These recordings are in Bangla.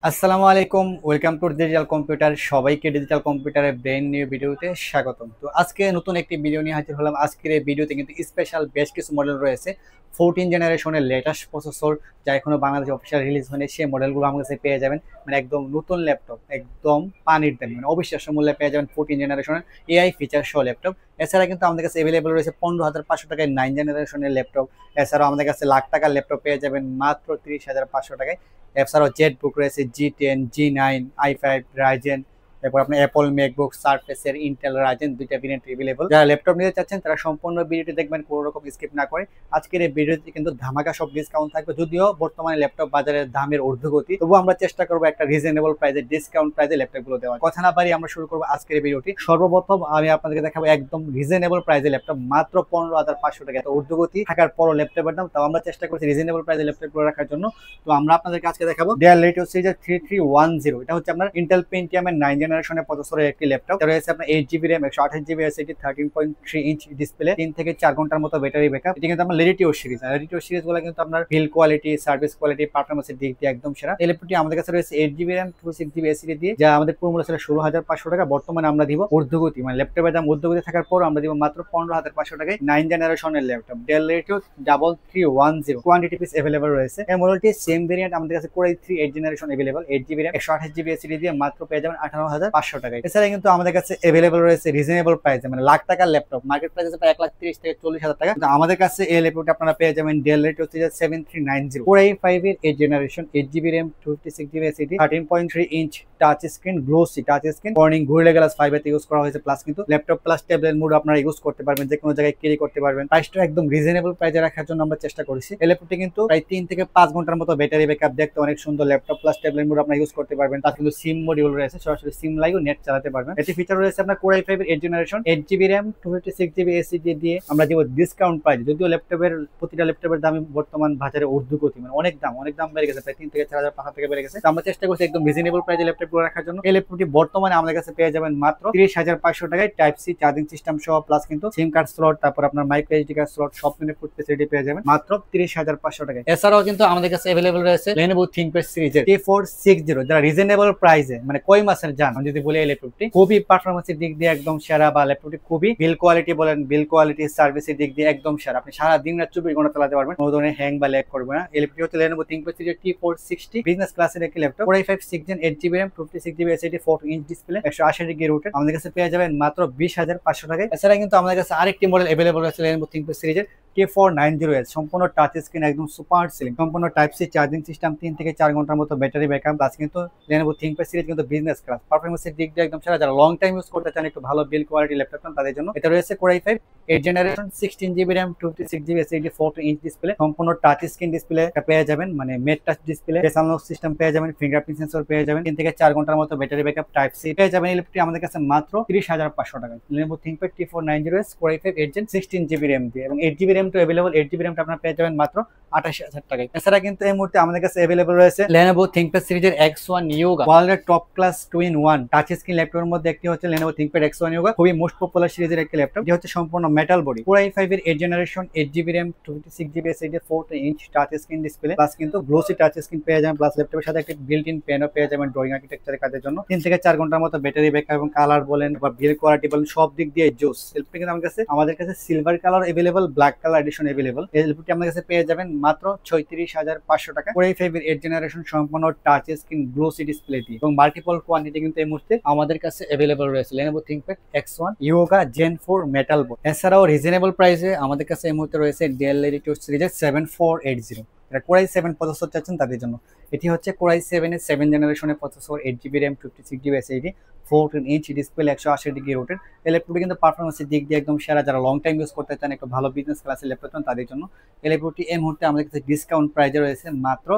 আসসালামু আলাইকুম, ওয়েলকাম টু ডিজিটাল কম্পিউটার। সবাইকে ডিজিটাল কম্পিউটারের ব্র্যান্ড নিউ ভিডিওতে স্বাগতম। তো আজকে নতুন একটি ভিডিও নিয়ে হাজির হলাম। আজকের এই ভিডিওতে কিন্তু স্পেশাল বেশ কিছু মডেল রয়েছে 14 জেনারেশনের লেটেস্ট প্রসেসর, যা এখনো বাংলাদেশে অফিসিয়াল রিলিজ হয়নি। সেই মডেলগুলো আমার কাছে পেয়ে যাবেন, মানে একদম নতুন ল্যাপটপ, একদম পানির দাম, মানে অবিশ্বাস্য মূল্যে পেয়ে যাবেন 14 জেনারেশনের এআই ফিচার সহ ল্যাপটপ। এছাড়া কিন্তু আমাদের কাছে অ্যাভেলেবল রয়েছে 15,500 টাকায় 9 জেনারেশনের ল্যাপটপ। এছাড়াও আমাদের কাছে লাখ টাকার ল্যাপটপ পেয়ে যাবেন মাত্র 30,500 টাকায়। এছাড়াও জেট বুক রয়েছে G10, G9, i5 রাইজেন, তারপর আপনার অ্যাপল ম্যাকবুক সারফেসের ইন্টেল রাইজেন দুইটা ভেরিয়েন্ট अवेलेबल। যারা ল্যাপটপ নিতে চাচ্ছেন তারা সম্পূর্ণ ভিডিওটি দেখবেন, কোনো রকম স্কিপ না করে। আজকের এই ভিডিওতে কিন্তু ধামাকা সব ডিসকাউন্ট থাকবে, যদিও বর্তমানে ল্যাপটপ বাজারের দামের ঊর্ধ্বগতি, তবুও আমরা চেষ্টা করবো একটা রিজনেবল প্রাইসে, ডিসকাউন্ট প্রাইসে ল্যাপটপগুলো দেওয়ার। কথা না বাড়ি আমরা শুরু করবো আজকের এই ভিডিওটি। সর্বপ্রথম আমি আপনাদেরকে দেখাবো একদম রিজনেবল প্রাইসে ল্যাপটপ, মাত্র 15,500 টাকা। এত ঊর্ধ্বগতি থাকার পরও ল্যাপটপের দাম, তাও আমরা চেষ্টা করছি রিজনেবল প্রাইসে ল্যাপটপগুলো রাখার জন্য। তো আমরা আপনাদেরকে আজকে দেখাবো ডেল লেটিও সিরিজের 3310। এটা হচ্ছে আপনার ইন্টেল পেন্টিয়ামের 9 জেনারেশনের প্রসেসরের একটি ল্যাপটপ। এটা রয়েছে আপনার 8GB RAM, 128GB SSD, 13.3 inch display, 3 থেকে 4 ঘন্টার মতো ব্যাটারি ব্যাকআপ। এটা কিন্তু আপনার লেটিও সিরিজ। আর লেটিও সিরিজগুলো কিন্তু আপনার বিল্ড কোয়ালিটি, সার্ভিস কোয়ালিটি, পারফরম্যান্সের দিক দিয়ে একদম সেরা। এই ল্যাপটপটি আমাদের কাছে রয়েছে 8GB RAM, 26GB SSD দিয়ে, যা আমাদের পুরো মূল্য ছিল 16,500 টাকা। বর্তমানে আমরা দিব ঊর্ধ্বগতি, মানে ল্যাপটপের দাম ঊর্ধ্বগতি থাকার পর আমরা দিব মাত্র 15,500 টাকায় 9 জেনারেশনের laptop Dell Latitude 3310। Quantity piece available রয়েছে। এই মডেলটি সেম ভেরিয়েন্ট আমাদের কাছে Core i3 8 generation available, 8GB RAM, 128GB SSD দিয়ে মাত্র পেয়ে যাবেন 18,500 টাকায়। এছাড়া কিন্তু আমাদের কাছে अवेलेबल রয়েছে রিজনেবল প্রাইসে, মানে লাখ টাকার ল্যাপটপ। মার্কেট প্রাইস আছে প্রায় 1,30,000 থেকে 40,000 টাকা, কিন্তু আমাদের কাছে এই ল্যাপটপটা আপনারা পেয়ে যাবেন ডেল লেটিও 7390 Core i5 এর 8 generation, 8GB RAM, 256GB SSD, 13.3 inch touch screen, glossy touch screen, Corning gorilla glass 5 এতে ইউজ করা হয়েছে। প্লাস কিন্তু ল্যাপটপ প্লাস ট্যাবলেট মোড আপনারা ইউজ করতে পারবেন, যে কোনো জায়গায় ক্যারি করতে পারবেন। প্রাইসটা একদম রিজনেবল প্রাইসে রাখার জন্য আমরা চেষ্টা করেছি। এই ল্যাপটপটি কিন্তু প্রায় 3 থেকে 5 ঘন্টার মতো ব্যাটারি ব্যাকআপ, দেখতে অনেক সুন্দর। ল্যাপটপ প্লাস ট্যাবলেট মোড আপনারা ইউজ করতে পারবেন। তার কিন্তু সিম মডিউল রয়েছে, সরাসরি সিম লাগিয়ে নেট চালাতে পারবেন। এতে ফিচার রয়েছে আপনার Core i5 এর 8 generation, 8GB RAM, 256GB SSD দিয়ে আমরা দিব ডিসকাউন্ট প্রাইস। যদিও ল্যাপটপের প্রতিটা ল্যাপটপের দাম বর্তমান বাজারে ঊর্ধ্বগতি, মানে অনেক দাম বেড়ে গেছে, প্রায় 3 থেকে 4,000 5,000 টাকা বেড়ে গেছে। আমরা চেষ্টা করছি একদম রিজনেবল প্রাইসে ল্যাপটপগুলো রাখার জন্য। এই ল্যাপটপটি বর্তমানে আমাদের কাছে পেয়ে যাবেন মাত্র 30,500 টাকায়, টাইপ সি চার্জিং সিস্টেম সহ, প্লাস কিন্তু সিম কার্ড স্লট, তারপর আপনার মাইক্রো এসডি কার্ড স্লট, সব মিলে ফুড ফ্যাসিলিটি পেয়ে যাবেন মাত্র 30,500 টাকায়। এছাড়াও কিন্তু আমাদের কাছে अवेलेबल রয়েছে Lenovo ThinkPad সিরিজের T460, যারা রিজনেবল প্রাইসে, মানে কয় মাসের যান যদি বলি, এই ল্যাপটপটি খুবই পারফরম্যান্সের দিক দিয়ে একদম সেরা, বা ল্যাপটপটি খুবই বিল কোয়ালিটি বলেন, বিল কোয়ালিটি সার্ভিসের দিক দিয়ে একদম সেরা। আপনি সারা দিন রাত 24 ঘন্টা চালাতে পারবেন, কোনো ধরনের হ্যাং বা ল্যাগ করবে না। এই ল্যাপটপটি হচ্ছে Lenovo ThinkPad সিরিজের T460 বিজনেস ক্লাসের একটি laptop. Core i5 6 Gen, 8GB RAM, 256GB SSD, 14 inch display, 180 degree rotate. আমাদের কাছে পেয়ে যাবেন মাত্র 20,500 টাকায়। এছাড়া কিন্তু আমাদের কাছে আরেকটি মডেল अवेलेबल আছে Lenovo ThinkPad সিরিজের K490S, সম্পূর্ণ টাচ স্ক্রিন, একদম সুপার স্লিম, সম্পূর্ণ টাইপ সি চার্জিং সিস্টেম, 3 থেকে 4 ঘন্টার মতো ব্যাটারি ব্যাকআপ। প্লাস কিন্তু Lenovo ThinkPad সিরিজ কিন্তু বিজনেস ক্লাস, পারফরম্যান্সের দিক দিয়ে একদম সেরা। যারা লং টাইম ইউজ করতে চান, একটু ভালো বিল কোয়ালিটি ল্যাপটপ চান, তাদের জন্য এটা রয়েছে Core i5 8 generation, 16GB RAM, 256GB SSD, 14 inch display, সম্পূর্ণ টাচ স্ক্রিন ডিসপ্লে পেয়ে যাবেন, মানে matte touch display, face unlock system পেয়ে যাবেন, ফিঙ্গারপ্রিন্ট সেন্সর পেয়ে যাবেন, 3 থেকে 4 ঘন্টার মতো ব্যাটারি ব্যাকআপ, টাইপ সি পেয়ে যাবেন। এই ল্যাপটপটি আমাদের কাছে মাত্র 30,500 টাকায়। Lenovo ThinkPad T490S, Core i5 8 Gen, 16GB RAM দিয়ে, এবং 8GB RAM তো अवेलेबल। 8GB RAM টা আপনারা পেয়ে যাবেন মাত্র 28,000 টাকায়। এছাড়া কিন্তু এই মুহূর্তে আমাদের কাছে अवेलेबल রয়েছে Lenovo ThinkPad সিরিজের X1 Yoga, ওয়ার্ল্ডের top class 2-in-1 touch screen ল্যাপটপের মধ্যে একটি হচ্ছে Lenovo ThinkPad X1 Yoga, খুবই মোস্ট পপুলার সিরিজের একটি ল্যাপটপ। এটি হচ্ছে সম্পূর্ণ মেটাল বডি, Core i5 এর 8 generation, 8GB RAM, 256GB SSD, 14 inch touch screen display, plus কিন্তু গ্লোসি টাচ স্ক্রিন পেয়ে যাবেন। প্লাস ল্যাপটপের সাথে একটা বিল্ট ইন পেনও পেয়ে যাবেন ড্রয়িং আর্কিটেকচারের কাজের জন্য। 3 থেকে 4 ঘন্টার মতো ব্যাটারি ব্যাকআপ, এবং কালার বলেন বা বিল্ড কোয়ালিটি বলেন, সব দিক দিয়ে জোস। ল্যাপটপটি কিন্তু আমাদের কাছে silver colour available, black colour addition available. এই ল্যাপটপটি আমাদের কাছে পেয়ে যাবেন মাত্র 36,500 টাকা। Core i5 এর 8 জেনারেশন, সম্পূর্ণ টাচ স্ক্রিন, গ্লোসি ডিসপ্লে দিয়ে, এবং মাল্টিপল কোয়ান্টিটি কিন্তু এই মুহূর্তে আমাদের কাছে अवेलेबल রয়েছে Lenovo ThinkPad X1 Yoga Gen 4 metal board. এছাড়াও রিজনেবল প্রাইসে আমাদের কাছে এই মুহূর্তে রয়েছে Dell Latitude সিরিজের 7480, এটা Core i7 প্রসেসর চাচ্ছেন তাদের জন্য। এটি হচ্ছে Core i7 এর 7 জেনারেশনের processor, 8GB RAM, 256GB SSD, 14 inch display, 180 degree rotate. এই ল্যাপটপটি কিন্তু পারফরমেন্সের দিক দিয়ে একদম সেরা। যারা লং টাইম ইউজ করতে চান, একটু ভালো বিজনেস ক্লাসের ল্যাপটপ চান, তাদের জন্য এই ল্যাপটপটি এই মুহূর্তে আমাদের কাছে ডিসকাউন্ট প্রাইসে রয়েছে মাত্র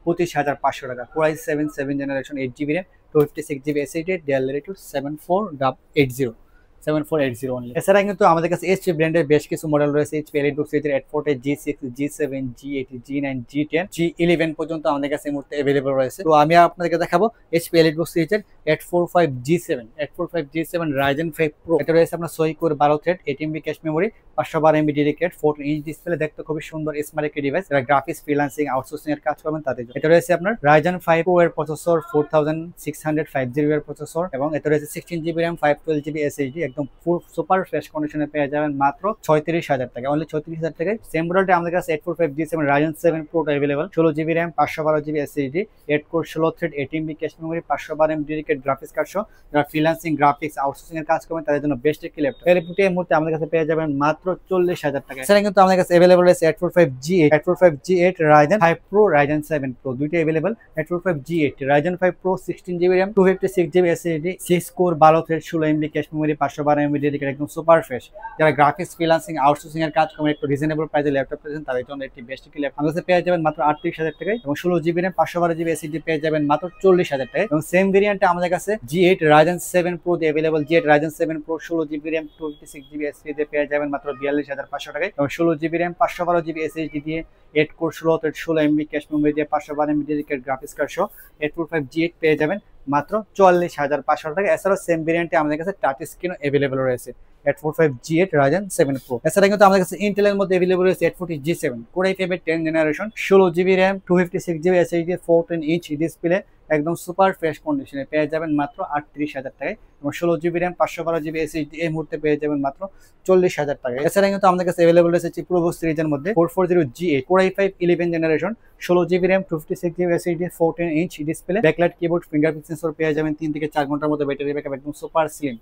25,500 টাকা। Core i7 7 generation, 8GB RAM, 256GB SSD, Dell Latitude 7480। 7480 only. এছাড়া কিন্তু আমাদের কাছে এইচপি ব্র্যান্ডের বেশ কিছু মডেল রয়েছে। এইচপি এলিটবুক সিরিজের H40, G6, G7, G8, G9, G10, G11 পর্যন্ত আমাদের কাছে এই মুহূর্তে अवेलेबल রয়েছে। তো আমি আপনাদেরকে দেখাবো এইচপি এলিটবুক সিরিজের H45 G7 Ryzen 5 Pro। এটা রয়েছে আপনার 6 core 12 thread 8MB cache memory 512 MB dedicated 14 inch display, দেখতে খুবই সুন্দর স্মার্ট একটি ডিভাইস। যারা গ্রাফিক্স ফ্রিল্যান্সিং আউটসোর্সিং এর কাজ করবেন তাদের জন্য। এটা রয়েছে আপনার Ryzen 5 Pro এর প্রসেসর 4650 এর প্রসেসর, এবং এটা রয়েছে 16GB RAM 512GB SSD। একদম ফুল সুপার ফ্রেশ কন্ডিশনে পেয়ে যাবেন মাত্র 36,000 টাকা, অনলি 36,000 টাকায়। সেম মডেলটা আমাদের কাছে 845 G7 Ryzen 7 Pro available, 16GB RAM 512GB SSD, 8 core 16 thread 8MB cache memory 512 MB dedicated graphics card সহ যারা ফ্রিল্যান্সিং গ্রাফিক্স আউটসোর্সিং এর কাজ করবেন তাদের জন্য বেস্ট একটি ল্যাপটপ। এই ল্যাপটপটি এই মুহূর্তে আমাদের কাছে পেয়ে যাবেন মাত্র 40,000 টাকা। এছাড়া কিন্তু আমাদের কাছে अवेलेबल রয়েছে 845 G8 Ryzen 5 Pro Ryzen 7 Pro, দুইটাই available. 845 G8 Ryzen 5 Pro 16GB RAM 256GB SSD, 6 core 12 thread 16MB cache memory 512 MB dedicated, একদম সুপার ফ্রেশ। যারা গ্রাফিক্স ফ্রিল্যান্সিং আউটসোর্সিং এর কাজ করবেন একটু রিজনেবল প্রাইসে ল্যাপটপ পেয়েছেন তাদের জন্য একটি বেস্ট একটি ল্যাপটপ আমাদের কাছে পেয়ে যাবেন মাত্র 38,000 টাকায়, এবং 16GB RAM 512GB SSD পেয়ে যাবেন মাত্র 40,000 টাকায়। এবং সেম ভেরিয়েন্টে আমাদের কাছে G8 Ryzen 7 Pro দিয়ে available. G8 Ryzen 7 Pro 16GB RAM 256GB SSD দিয়ে পেয়ে যাবেন মাত্র 42,500 টাকায়, এবং 16GB RAM 512GB SSD দিয়ে 8 core 16 thread 16MB cache memory দিয়ে 512 MB ডেডিকেটেড গ্রাফিক্স কার্ড সহ 845 G8 পেয়ে যাবেন মাত্র 44,500 টাকা। এছাড়াও সেম ভেরিয়েন্টে আমাদের কাছে টাচ স্ক্রিনও अवेलेबल রয়েছে 845 G8 Ryzen 7 Pro। এছাড়া কিন্তু আমাদের কাছে ইন্টেলের মধ্যে अवेलेबल রয়েছে 840 G7 Core i5 10 generation 16GB RAM 256GB SSD 14 inch display, একদম সুপার ফ্রেশ কন্ডিশনে পেয়ে যাবেন মাত্র 38,000 টাকায়, এবং 16GB RAM 512GB SSD এই মুহূর্তে পেয়ে যাবেন মাত্র 40,000 টাকায়। এছাড়া কিন্তু আমাদের কাছে अवेलेबल রয়েছে প্রোবুক সিরিজের মধ্যে 440 G8 Core i5 11 generation 16GB RAM 256GB SSD 14 inch display, backlight keyboard, fingerprint sensor পেয়ে যাবেন 3 থেকে 4 ঘন্টার মতো ব্যাটারি ব্যাকআপ, একদম সুপার স্লিম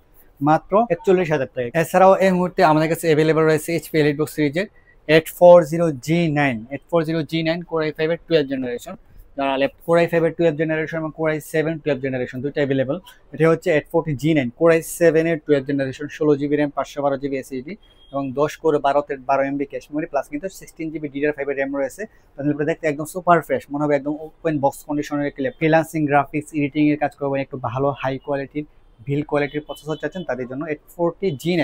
মাত্র 41,000 টাকা। এছাড়াও এই মুহূর্তে আমাদের কাছে अवेलेबल রয়েছে এইচপি এলিটবুক সিরিজের 840G9 Core i5 এর 12 জেনারেশন। যারা Core i5 এর 12 জেনারেশন এবং Core i7 12 জেনারেশন দুটো अवेलेबल। এটা হচ্ছে 840G9 Core i7 এর 12 generation 16GB RAM 512GB SSD, এবং 10 core 12 thread 12MB cache memory plus কিন্তু 16GB DDR5 এর RAM রয়েছে। তাহলে দেখতে একদম সুপার ফ্রেশ মনে হবে, একদম ওপেন বক্স কন্ডিশনের একটি ল্যাপটপ। ফ্রিল্যান্সিং গ্রাফিক্স এডিটিং এর কাজ করবেন, একটু ভালো হাই কোয়ালিটির বিল কোয়ালিটির প্রসেসর চাচ্ছেন তাদের জন্য 840G9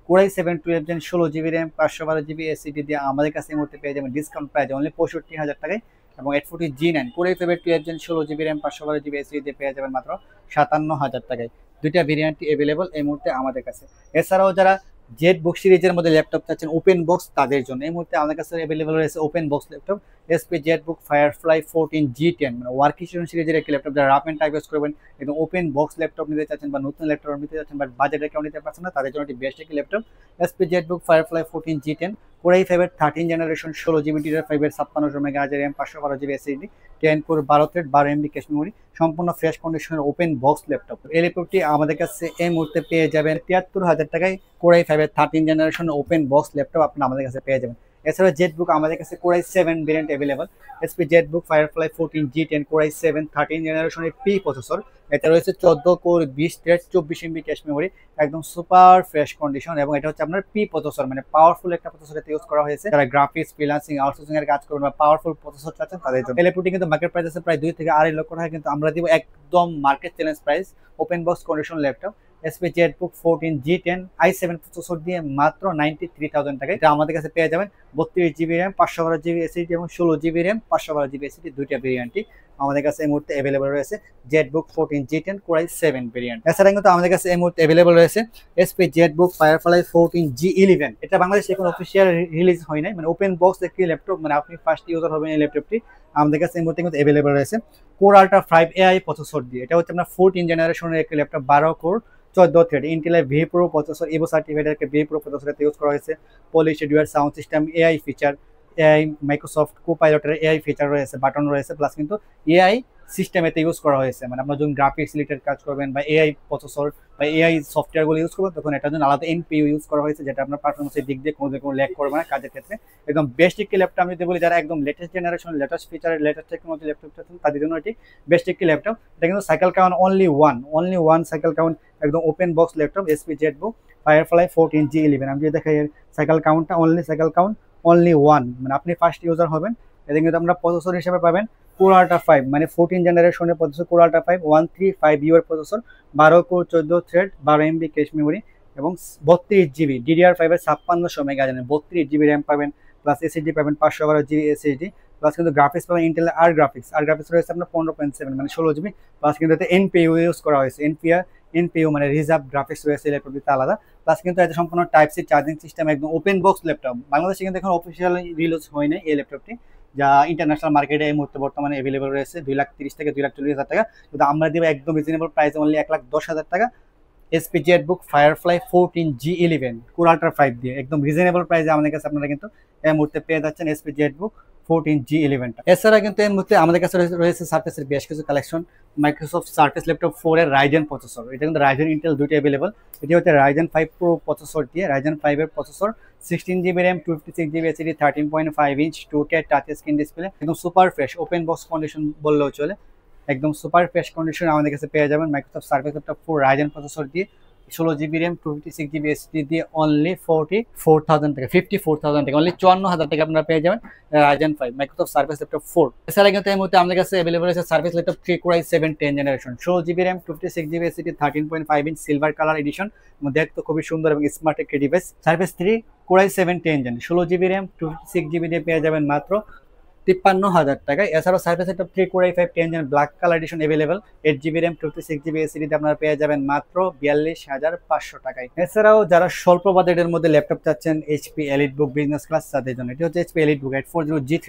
Core i7 12 Gen 16GB RAM 512GB SSD দিয়ে আমাদের কাছে এই মুহূর্তে পেয়ে যাবেন ডিসকাউন্ট প্রাইস অনলি 65,000 টাকায়, এবং 840G9 Core i5 12 Gen 16GB RAM 512GB SSD দিয়ে পেয়ে যাবেন মাত্র 57,000 টাকায়। দুইটা ভেরিয়েন্টই अवेलेबल এই মুহূর্তে আমাদের কাছে। এছাড়াও যারা জেটবুক সিরিজের মধ্যে ল্যাপটপ চাচ্ছেন ওপেন বক্স তাদের জন্য এই মুহূর্তে আমাদের কাছে अवेलेबल রয়েছে open box laptop HP EliteBook Firefly 14 G10, মানে ওয়ার্কস্টেশন সিরিজের একটি ল্যাপটপ। যারা রাফ এন্ড টাইপ ইউজ করবেন, একদম ওপেন বক্স ল্যাপটপ নিতে চাচ্ছেন বা নতুন ল্যাপটপ নিতে চাচ্ছেন বাট বাজেটে কেউ নিতে পারছেন না, তাদের জন্য একটি বেস্ট একটি laptop HP EliteBook Firefly 14 G10 Core i5 এর 13 জেনারেশন 16GB DDR5 এর 56 megahertz RAM 512GB SSD 10 core 12 thread 12MB cache memory, সম্পূর্ণ ফ্রেশ কন্ডিশনের ওপেন বক্স ল্যাপটপ। এই ল্যাপটপটি আমাদের কাছে এই মুহূর্তে পেয়ে যাবেন 73,000 টাকায়। Core i5 এর 13 জেনারেশন ওপেন বক্স ল্যাপটপ আপনি আমাদের কাছে পেয়ে যাবেন। এছাড়া জেটবুক আমাদের কাছে Core i7 variant available. HP EliteBook Firefly 14 G10 Core i7 13 জেনারেশনের P প্রসেসর, এটা রয়েছে 14 core 20 thread 24MB cache memory, একদম সুপার ফ্রেশ কন্ডিশন, এবং এটা হচ্ছে আপনার P প্রসেসর, মানে পাওয়ারফুল একটা প্রসেসর এতে ইউজ করা হয়েছে। যারা গ্রাফিক্স ফ্রিল্যান্সিং আউটসোর্সিং এর কাজ করবেন বা পাওয়ারফুল প্রসেসর চাচ্ছেন তাদের জন্য। এই ল্যাপটপটি কিন্তু মার্কেট প্রাইস আছে প্রায় 2 থেকে 2.5 লক্ষ টাকা, কিন্তু আমরা দিব একদম market challenge price open box condition laptop HP Jetbook 14 G10 i7 processor দিয়ে মাত্র 93,000 টাকায়। এটা আমাদের কাছে পেয়ে যাবেন 32GB RAM 512GB SSD এবং 16GB RAM 512GB SSD দুইটা ভেরিয়েন্টই আমাদের কাছে এই মুহূর্তে अवेलेबल রয়েছে Jetbook 14 G10 Core i7 variant. এছাড়া কিন্তু আমাদের কাছে এই মুহূর্তে अवेलेबल রয়েছে HP জেটবুক Firefly 14 G11। এটা বাংলাদেশে এখন অফিশিয়াল রিলিজ হয় নাই, মানে ওপেন বক্স একটি ল্যাপটপ, মানে আপনি ফার্স্ট ইউজার হবেন এই ল্যাপটপটি। আমাদের কাছে এই মুহূর্তে কিন্তু अवेलेबल রয়েছে Core Ultra 5 AI প্রসেসর দিয়ে। এটা হচ্ছে আপনার 14 জেনারেশনের একটি laptop 12 core 14 thread Intel V Pro processor, Evo certified V Pro processor use করা হয়েছে। Polish dual sound system, AI feature, AI Microsoft কোপাইলটের AI ফিচার রয়েছে, বাটন রয়েছে, প্লাস কিন্তু AI সিস্টেম এতে ইউজ করা হয়েছে। মানে আপনার যখন গ্রাফিক্স রিলেটেড কাজ করবেন বা AI প্রসেসর বা AI সফটওয়্যারগুলো ইউজ করবেন তখন এটার জন্য আলাদা NPU ইউজ করা হয়েছে, যেটা আপনার পারফরমেন্সের দিক দিয়ে কোনো ল্যাগ করবে না কাজের ক্ষেত্রে। একদম বেস্ট একটি ল্যাপটপ আমি যদি বলি, যারা একদম latest generation latest feature latest technology laptop চাচ্ছেন তাদের জন্য এটি বেস্ট একটি ল্যাপটপ। এটা কিন্তু cycle count only one cycle count, একদম open box laptop HP EliteBook Firefly 14 G11। আমি যদি দেখাই সাইকেল কাউন্টটা সাইকেল কাউন্ট অনলি ওয়ান, মানে আপনি ফার্স্ট ইউজার হবেন। এটা কিন্তু আমরা প্রসেসর হিসেবে পাবেন Core Ultra 5, মানে 14 জেনারেশনের প্রসেসর Core Ultra 5 135U এর processor, 12 core 14 thread 12MB cache memory, এবং 32 জিবি DDR5 এর 5600 মেগা জানেন 32 জিবি র্যাম পাবেন, প্লাস এসএসডি পাবেন 512 জিবি এসএসডি, প্লাস কিন্তু গ্রাফিক্স পাবেন ইন্টেল আর গ্রাফিক্স রয়েছে আপনার 15.7 মানে 16 জিবি, প্লাস কিন্তু এতে এনপিইউ ইউজ করা হয়েছে। এনপিইউ মানে রিজার্ভ গ্রাফিক্স রয়েছে ল্যাপটপটিতে আলাদা, প্লাস কিন্তু এটা সম্পূর্ণ টাইপ সি চার্জিং সিস্টেম, একদম ওপেন বক্স ল্যাপটপ। বাংলাদেশে কিন্তু এখন অফিসিয়ালি রিলিজ হয়নি এই ল্যাপটপটি, যা ইন্টারন্যাশনাল মার্কেটে এই মুহূর্তে বর্তমানে অ্যাভেলেবল রয়েছে 2,30,000 থেকে 2,40,000 টাকা। কিন্তু আমরা দেবো একদম রিজনেবল প্রাইসে অনলি 1,10,000 টাকা SP Jetbook firefly 14G11 core ultra 5 দিয়ে একদম রিজনেবল প্রাইসে আমাদের কাছে আপনারা কিন্তু এই মুহূর্তে পেয়ে যাচ্ছেন এসপি জেটবুক 14G11। এছাড়া কিন্তু এই মুহূর্তে আমাদের কাছে রয়েছে সার্ফেসের বেশ কিছু কালেকশন। মাইক্রোসফট সার্ফেস ল্যাপটপ 4 এর রাইজেন প্রসেসর, এটা কিন্তু রাইজেন ইন্টেল দুটো অ্যাভেলেবল। এটি হচ্ছে রাইজেন 5 প্রো প্রসেসর দিয়ে, রাইজেন 5 এর processor, 16 GB RAM, 256 GB SSD, 13.5 inch 2K touch screen display, একদম super fresh open box condition বললেও চলে, একদম সুপার ফ্রেশ কন্ডিশন আমাদের কাছে পেয়ে যাবেন Microsoft surface laptop 4 Ryzen processor দিয়ে, 16 জিবি র্যাম, 256 জিবি এসএসডি দিয়ে অনলি 44,000 টাকা, 54,000 টাকা, অনলি 54,000 টাকা আপনারা পেয়ে যাবেন রাইজেন 5 মাইক্রোসফট সার্ফেস ল্যাপটপ 4। এছাড়া কিন্তু এই মুহূর্তে আমাদের কাছে অ্যাভেলেবল আছে Surface laptop 3 core i7 10 generation, 16 GB RAM, 256 GB SSD, 13.5 inch silver colour edition, দেখতে খুবই সুন্দর এবং স্মার্ট একটি device. Surface 3 core i7 10 gen, 16 GB RAM, 256 GB দিয়ে পেয়ে যাবেন মাত্র 53,000 টাকায়। এছাড়াও Surface laptop 3 core i5 10 gen black colour edition available, 8 GB RAM, 256 GB SSD আপনারা পেয়ে যাবেন মাত্র 42,500 টাকায়। এছাড়াও যারা স্বল্প বাজেটের মধ্যে ল্যাপটপ চাচ্ছেন এইচপি এলিটবুক বিজনেস ক্লাস তাদের জন্য এটি হচ্ছে HP EliteBook 840G3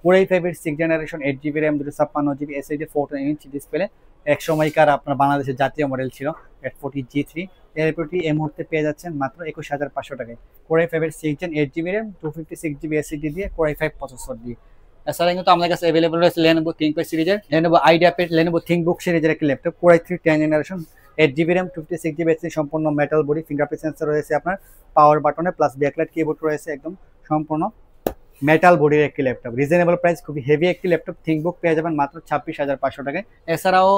core i5 এর 6 generation, 8 GB RAM, 256 GB SSD, 14 inch display, এক সময়কার আপনার বাংলাদেশের জাতীয় মডেল ছিল 840G3। এই ল্যাপটপটি এই মুহূর্তে পেয়ে যাচ্ছেন মাত্র 21,500 টাকায়, কোর i5 এর 6 gen, 8 GB RAM, 256 GB SSD দিয়ে, কোর i5 প্রসেসর দিয়ে। এছাড়া কিন্তু আমাদের কাছে অ্যাভেলেবল রয়েছে Lenovo ThinkPad সিরিজের, Lenovo IdeaPad, Lenovo ThinkBook সিরিজের একটি laptop, core i3 10 generation, 8 GB RAM, 256 GB SSD, সম্পূর্ণ মেটাল বডি, ফিঙ্গারপ্রিন্ট সেন্সর রয়েছে আপনার পাওয়ার বাটনে, প্লাস ব্যাকলাইট কিবোর্ড রয়েছে, একদম সম্পূর্ণ মেটাল বডির একটি ল্যাপটপ, রিজনেবল প্রাইস, খুবই হেভি একটি ল্যাপটপ। ThinkBook পেয়ে যাবেন মাত্র 26,500 টাকায়। এছাড়াও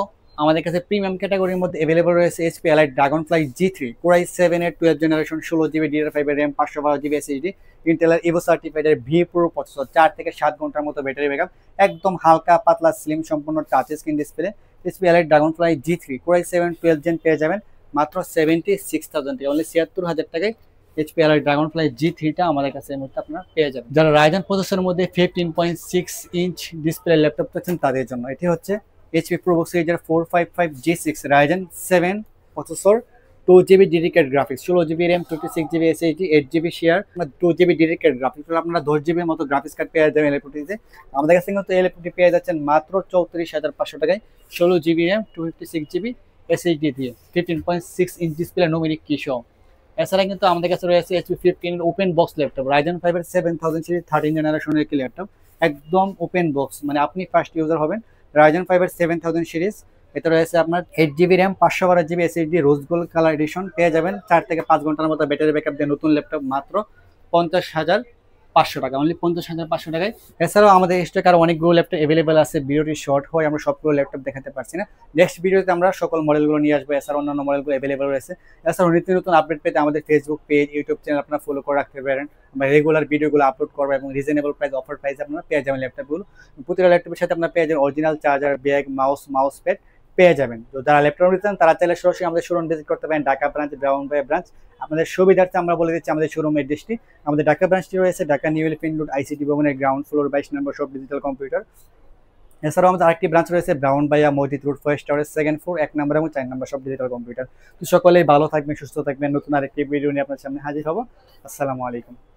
আমাদের কাছে প্রিমিয়াম ক্যাটাগরির মধ্যে অ্যাভেলেবল রয়েছে HP elite dragonfly G3 core i7 এর 12 জেনারেশন, 16 জিবি DDR5 এর র্যাম, 512 জিবি এসএসডি, ইন্টেলের ইভো সার্টিফাইড এর ভি প্রো প্রসেসর, 4 থেকে 7 ঘন্টার মতো ব্যাটারি ব্যাকআপ, একদম হালকা পাতলা স্লিম সম্পূর্ণ touch screen display. HP elite dragonfly G3 core i7 12 gen পেয়ে যাবেন মাত্র 76,000 টাকা, অনলি 76,000 টাকায় এইচপি এলাইট ড্রাগনফ্লাই G3টা আমাদের কাছে এই মুহূর্তে আপনারা পেয়ে যাবেন। যারা রাইজেন প্রসেসরের মধ্যে 15.6 ইঞ্চ ডিসপ্লে ল্যাপটপ চাচ্ছেন তাদের জন্য এটি হচ্ছে এইচপি প্রোবুক সিরিজের 455G6 Ryzen 7 processor, 2 GB dedicated graphics, 16 GB RAM, 256 GB SSD, 8 GB share, 2 GB dedicated graphics, আপনারা 10 জিবির মতো গ্রাফিক্স কার্ড পেয়ে যাবেন ল্যাপটপটিতে। আমাদের কাছে কিন্তু এই ল্যাপটপটি পেয়ে যাচ্ছেন মাত্র 34,500 টাকায়, 16 জিবি র্যাম, 256 জিবি এসএসডি দিয়ে, 15.6 ইঞ্চ ডিসপ্লে নুমেরিক কি সহ। এছাড়া কিন্তু আমাদের কাছে রয়েছে HP 15 open box laptop, Ryzen 5 এর 7000 সিরিজ 13 জেনারেশনের একটি ল্যাপটপ, একদম ওপেন বক্স, মানে আপনি ফার্স্ট ইউজার হবেন। রাইজেন 5 এর 7000 সিরিজ, এতে রয়েছে আপনার 8 GB RAM, 512 GB SSD, rose gold colour addition, পেয়ে যাবেন 4 থেকে 5 ঘন্টার মতো ব্যাটারি ব্যাকআপ দিয়ে নতুন ল্যাপটপ মাত্র 50,500 টাকা, অনলি 50,500 টাকায়। এছাড়াও আমাদের স্টক আর অনেকগুলো ল্যাপটপ অ্যাভেলেবেল আছে, ভিডিওটি শর্ট হয় আমরা সবগুলো ল্যাপটপ দেখাতে পারছি না, নেক্সট ভিডিওতে আমরা সকল মডেলগুলো নিয়ে আসবো। এছাড়া অন্যান্য মডেলগুলো অ্যাভেলেবেল রয়েছে। এছাড়াও নিত্য নতুন আপডেট পেতে আমাদের ফেসবুক পেজ, ইউটিউব চ্যানেল আপনারা ফলো করে রাখতে পারেন, আমরা রেগুলার ভিডিওগুলো আপলোড করবো এবং রিজনেবল প্রাইস অফার প্রাইস আপনারা পেয়ে যাবেন ল্যাপটপগুলো। প্রতিটা ল্যাপটপের সাথে আপনারা পেয়ে যাবেন original charger, bag, mouse pad পেয়ে যাবেন। তো যারা ল্যাপটপ নিতে চান তারা চাইলে সরাসরি আমাদের শোরুম ভিজিট করতে পারেন, ঢাকা ব্রাঞ্চ, ব্রাউনবাড়িয়া ব্রাঞ্চ। আপনাদের সুবিধার্থে আমরা বলে দিচ্ছি আমাদের শোরুম অ্যাড্রেসটি। আমাদের ঢাকা ব্রাঞ্চটি রয়েছে Dhaka new elephant road ICT ভবনের গ্রাউন্ড ফ্লোর 22 নম্বর শপ ডিজিটাল কম্পিউটার। এছাড়াও আমাদের আরেকটি ব্রাঞ্চ রয়েছে ব্রাউনবাড়িয়া মসজিদ রোড ফার্স্ট টাওয়ারের 2nd ফ্লোর 1 নম্বর এবং 4 নম্বর শপ ডিজিটাল কম্পিউটার। তো সকলেই ভালো থাকবেন, সুস্থ থাকবেন, নতুন আরেকটি ভিডিও নিয়ে আপনার সামনে হাজির হব। আসসালামু আলাইকুম।